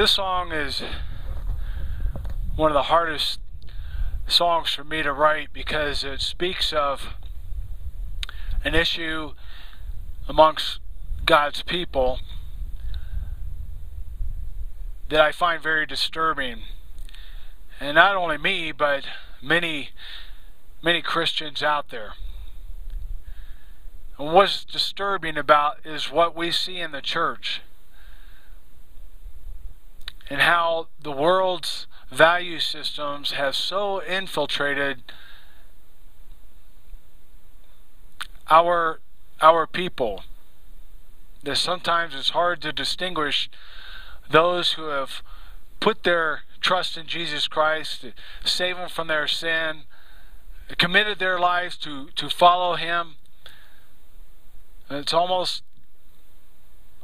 This song is one of the hardest songs for me to write because it speaks of an issue amongst God's people that I find very disturbing. And not only me, but many Christians out there. And what's disturbing about is what we see in the church and how the world's value systems have so infiltrated our people that sometimes it's hard to distinguish those who have put their trust in Jesus Christ to save them from their sin, committed their lives to follow Him. And it's almost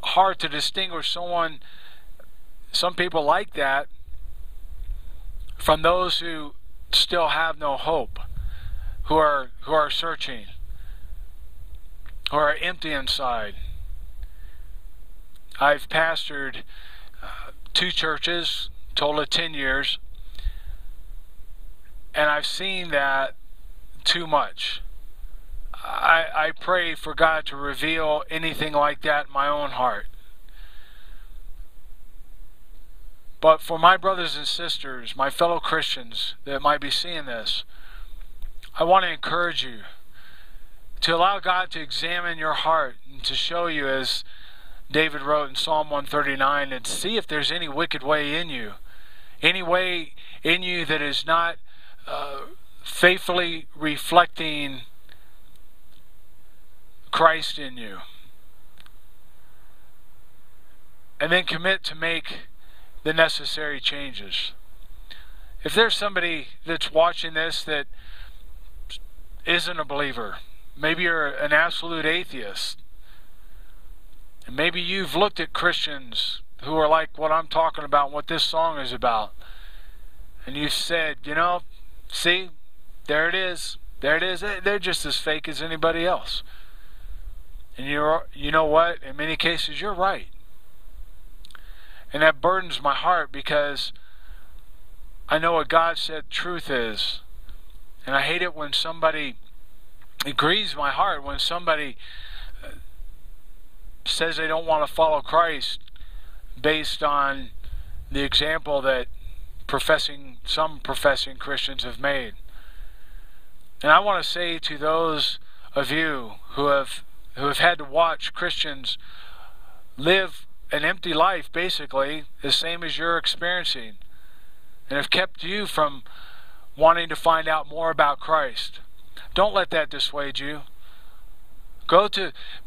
hard to distinguish some people like that from those who still have no hope, who are searching, who are empty inside. I've pastored 2 churches, total of 10 years, and I've seen that too much. I pray for God to reveal anything like that in my own heart. But for my brothers and sisters, my fellow Christians that might be seeing this, I want to encourage you to allow God to examine your heart and to show you, as David wrote in Psalm 139, and see if there's any wicked way in you, any way in you that is not faithfully reflecting Christ in you. And then commit to make the necessary changes. If there's somebody that's watching this that isn't a believer, maybe you're an absolute atheist, and maybe you've looked at Christians who are like what I'm talking about and what this song is about, and you've said, see, there it is, they're just as fake as anybody else. And you know what? In many cases, you're right. And that burdens my heart because I know what God said truth is. And I hate it when it grieves my heart when somebody says they don't want to follow Christ based on the example that some professing Christians have made. And I want to say to those of you who have had to watch Christians live an empty life, basically, the same as you're experiencing, and have kept you from wanting to find out more about Christ. Don't let that dissuade you.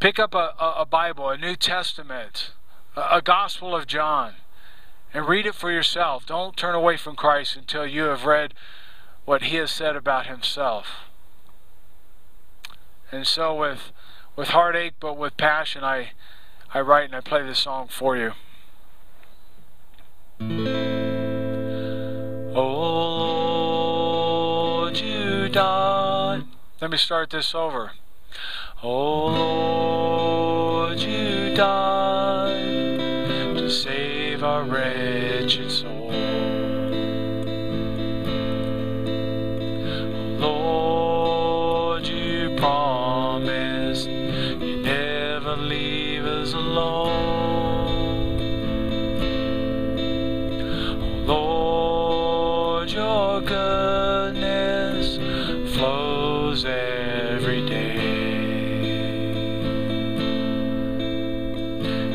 Pick up a Bible, a New Testament, a Gospel of John, and read it for yourself. Don't turn away from Christ until you have read what He has said about Himself. And so with heartache, but with passion, I write and I play this song for you. Oh Lord, you died. Let me start this over. Oh Lord, you died to save our wretched soul. Oh Lord, you promised you never leave us alone. Oh Lord, your goodness flows every day.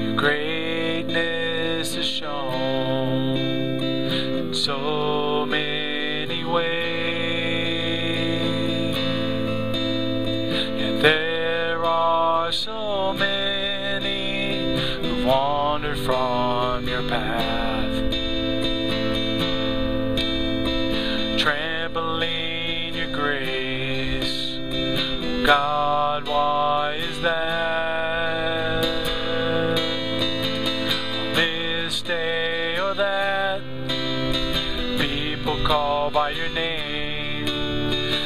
Your greatness is shown in so many ways, and there are so many who've wandered from your path, trampling your grace. Oh God, why is that? On this day or that, people call by your name.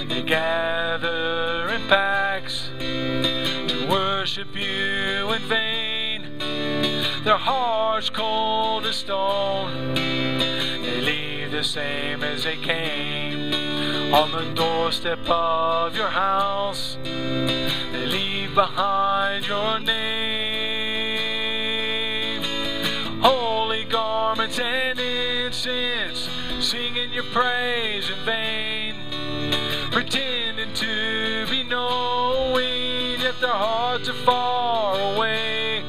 They gather in packs to worship you in vain. their hearts cold as stone. They leave the same as they came on the doorstep of your house. They leave behind your name. Holy garments and incense, singing your praise in vain, pretending to be knowing, yet their hearts are far away.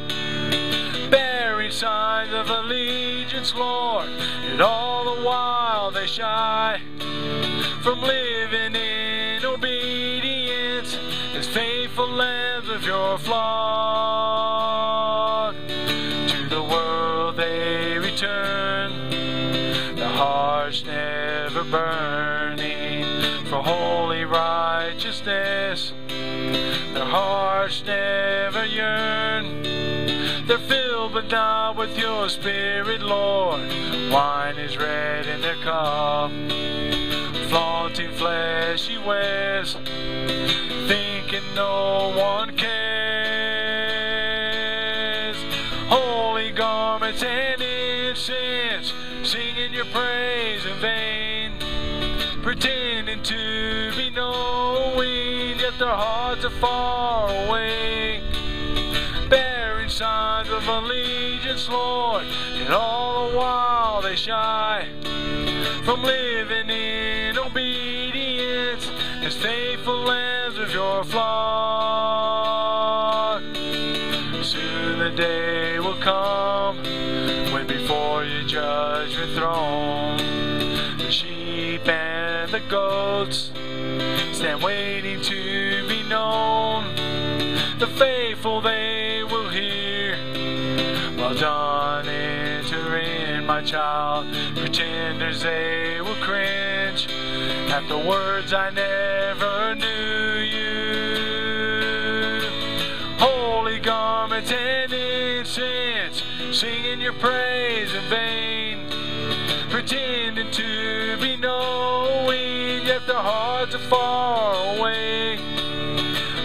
Bearing signs of allegiance, Lord, yet all the while they shy from living in obedience as faithful lambs of your flock. To the world they return, their hearts never burning for holy righteousness. Their hearts never yearn. They're filled but not with your spirit, Lord. Wine is red in their cup, flaunting fleshy wares, thinking no one cares. Holy garments and incense, singing your praise in vain, pretending to be knowing, yet their hearts are far away. Bearing signs of allegiance, Lord, and all the while they shy from living in obedience as faithful lambs of your flock. Soon the day will come when before your judgment throne the sheep and the goats stand waiting to be known. The faithful they will hear, well done, enter in, my child. Pretenders they will cringe at the words, I never knew you. Holy garments and incense, singing your praise in vain, pretending to be knowing, yet their hearts are far away.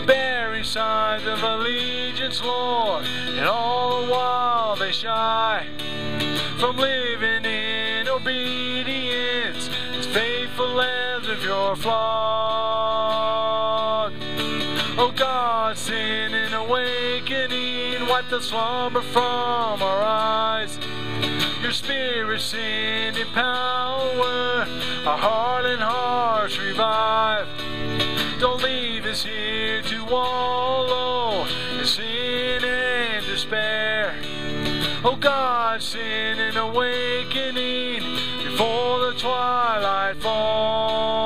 Bearing signs of allegiance, Lord, and all the while they shy from living in obedience as faithful lambs of your flock. Oh God, sin and awakening, wipe the slumber from our eyes. Your spirit sending power, our heart and hearts revive. Don't leave us here to wallow in sin and despair. Oh God, sin and awakening before the twilight falls.